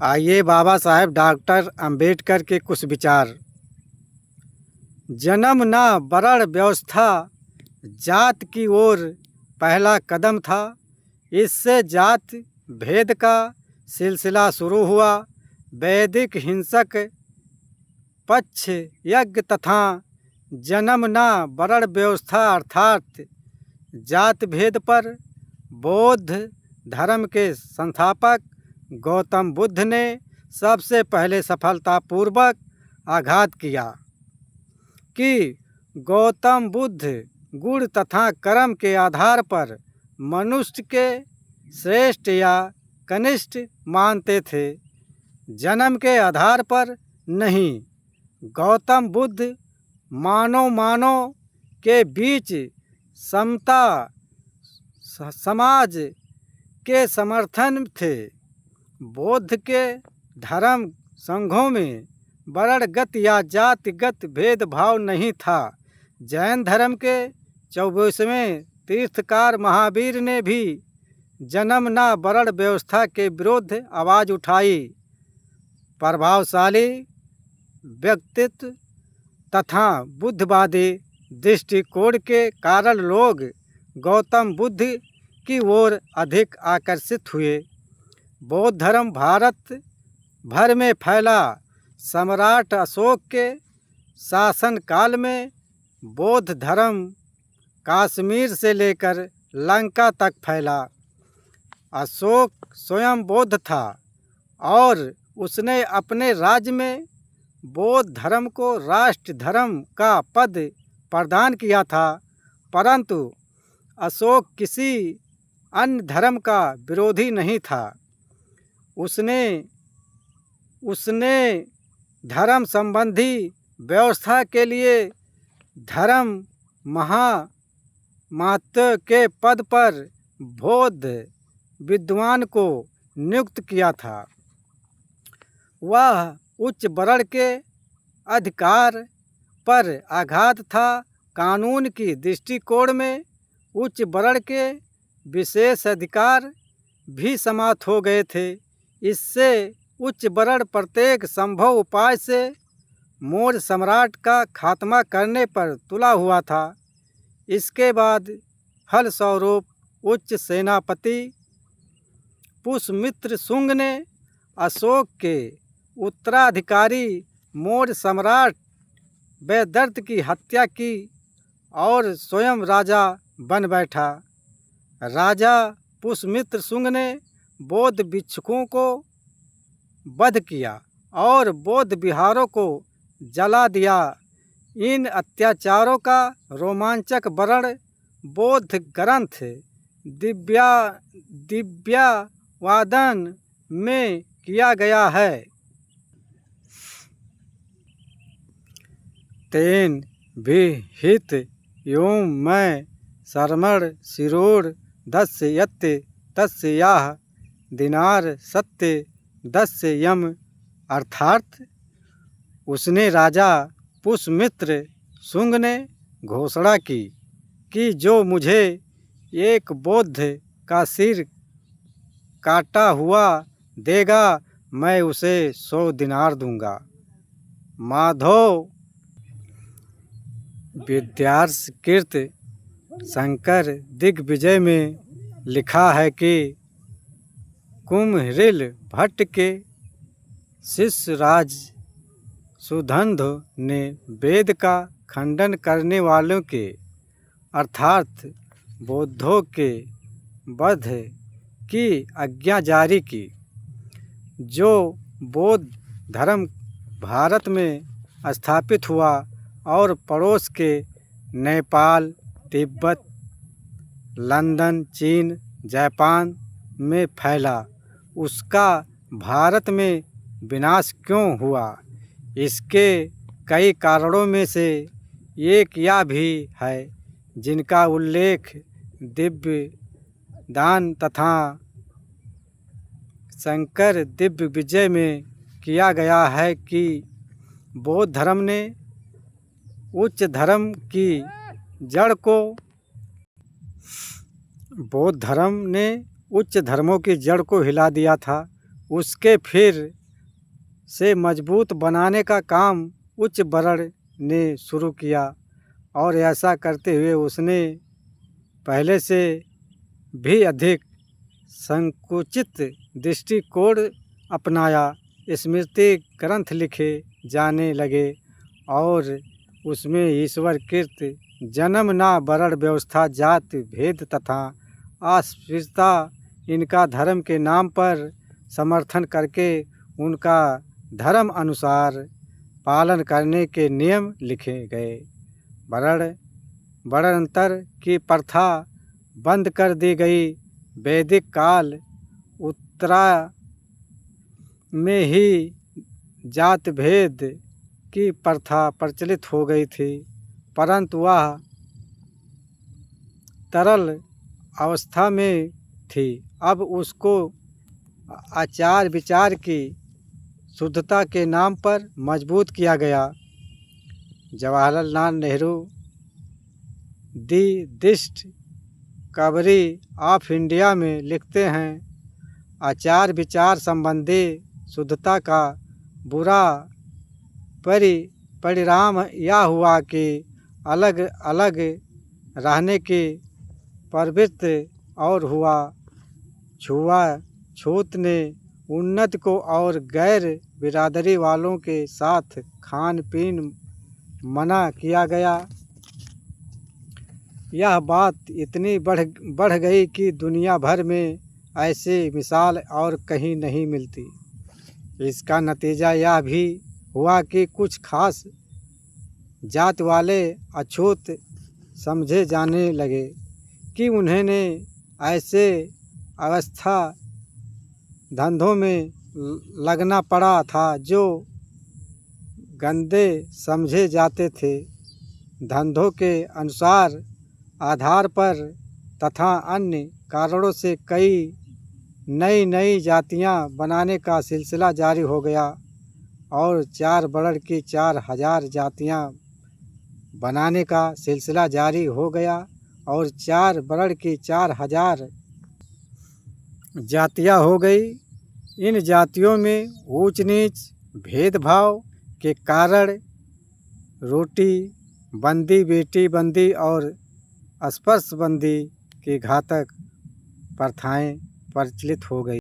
आइए बाबा साहेब डॉक्टर अंबेडकर के कुछ विचार। जन्म न वर्ण व्यवस्था जात की ओर पहला कदम था। इससे जात भेद का सिलसिला शुरू हुआ। वैदिक हिंसक पक्ष यज्ञ तथा जन्म न वर्ण व्यवस्था अर्थात जात भेद पर बौद्ध धर्म के संस्थापक गौतम बुद्ध ने सबसे पहले सफलतापूर्वक आघात किया कि गौतम बुद्ध गुण तथा कर्म के आधार पर मनुष्य के श्रेष्ठ या कनिष्ठ मानते थे, जन्म के आधार पर नहीं। गौतम बुद्ध मानव के बीच समता समाज के समर्थन थे। बौद्ध के धर्म संघों में वर्णगत या जातिगत भेदभाव नहीं था। जैन धर्म के 24वें तीर्थकार महावीर ने भी जन्म न वर्ण व्यवस्था के विरुद्ध आवाज़ उठाई। प्रभावशाली व्यक्तित्व तथा बुद्धवादी दृष्टिकोण के कारण लोग गौतम बुद्ध की ओर अधिक आकर्षित हुए। बौद्ध धर्म भारत भर में फैला। सम्राट अशोक के शासनकाल में बौद्ध धर्म कश्मीर से लेकर लंका तक फैला। अशोक स्वयं बौद्ध था और उसने अपने राज्य में बौद्ध धर्म को राष्ट्र धर्म का पद प्रदान किया था, परंतु अशोक किसी अन्य धर्म का विरोधी नहीं था। उसने धर्म संबंधी व्यवस्था के लिए धर्म महत्व के पद पर बौद्ध विद्वान को नियुक्त किया था। वह उच्च वर्ण के अधिकार पर आघात था। कानून की दृष्टिकोण में उच्च वर्ण के विशेष अधिकार भी समाप्त हो गए थे। इससे उच्च वर्ण प्रत्येक संभव उपाय से मौर्य सम्राट का खात्मा करने पर तुला हुआ था। इसके बाद फलस्वरूप उच्च सेनापति पुष्यमित्र शुंग ने अशोक के उत्तराधिकारी मौर्य सम्राट वेदर्थ की हत्या की और स्वयं राजा बन बैठा। राजा पुष्यमित्र शुंग ने बौद्ध भिक्षुकों को वध किया और बौद्ध विहारों को जला दिया। इन अत्याचारों का रोमांचक वर्णन बौद्ध ग्रंथ दिव्यावादन में किया गया है। तेन विहित यों मैं शर्मण शिरोर दस्य यत्ते तस्य याह दिनार सत्य दस्य यम। अर्थात उसने राजा पुष्यमित्र शुंग ने घोषणा की कि जो मुझे एक बौद्ध का सिर काटा हुआ देगा मैं उसे 100 दिनार दूंगा। माधव विद्यार्षकृत शंकर दिग्विजय में लिखा है कि कुम्हरिल भट्ट के शिष्य राज सुधन्धु ने वेद का खंडन करने वालों के अर्थात बौद्धों के वध की आज्ञा जारी की। जो बौद्ध धर्म भारत में स्थापित हुआ और पड़ोस के नेपाल, तिब्बत, लंदन, चीन, जापान में फैला, उसका भारत में विनाश क्यों हुआ? इसके कई कारणों में से एक यह भी है जिनका उल्लेख दिव्य दान तथा शंकर दिग्विजय में किया गया है कि बौद्ध धर्म ने उच्च धर्मों की जड़ को हिला दिया था। उसके फिर से मजबूत बनाने का काम उच्च वर्ण ने शुरू किया और ऐसा करते हुए उसने पहले से भी अधिक संकुचित दृष्टिकोण अपनाया। स्मृति ग्रंथ लिखे जाने लगे और उसमें ईश्वरकृत जन्म ना वर्ण व्यवस्था जाति भेद तथा अस्पृश्यता इनका धर्म के नाम पर समर्थन करके उनका धर्म अनुसार पालन करने के नियम लिखे गए। वर्णांतर की प्रथा बंद कर दी गई। वैदिक काल उत्तरा में ही जात भेद की प्रथा प्रचलित हो गई थी, परंतु वह तरल अवस्था में थी। अब उसको आचार विचार की शुद्धता के नाम पर मजबूत किया गया। जवाहरलाल नेहरू दी डिस्कवरी ऑफ इंडिया में लिखते हैं, आचार विचार संबंधी शुद्धता का बुरा परिणाम यह हुआ कि अलग अलग रहने की प्रवृत्ति और हुआ। छूत ने उन्नत को और गैर बिरादरी वालों के साथ खान पीन मना किया गया। यह बात इतनी बढ़ गई कि दुनिया भर में ऐसी मिसाल और कहीं नहीं मिलती। इसका नतीजा यह भी हुआ कि कुछ खास जात वाले अछूत समझे जाने लगे कि उन्हें ऐसे अवस्था धंधों में लगना पड़ा था जो गंदे समझे जाते थे। धंधों के अनुसार आधार पर तथा अन्य कारणों से कई नई जातियां बनाने का सिलसिला जारी हो गया और 4 वर्ण की 4000 जातियां बनाने का सिलसिला जारी हो गया और 4 वर्ण की 4000 जातियां हो गई। इन जातियों में ऊंच नीच भेदभाव के कारण रोटी बंदी, बेटी बंदी और स्पर्श बंदी की घातक प्रथाएं प्रचलित हो गई।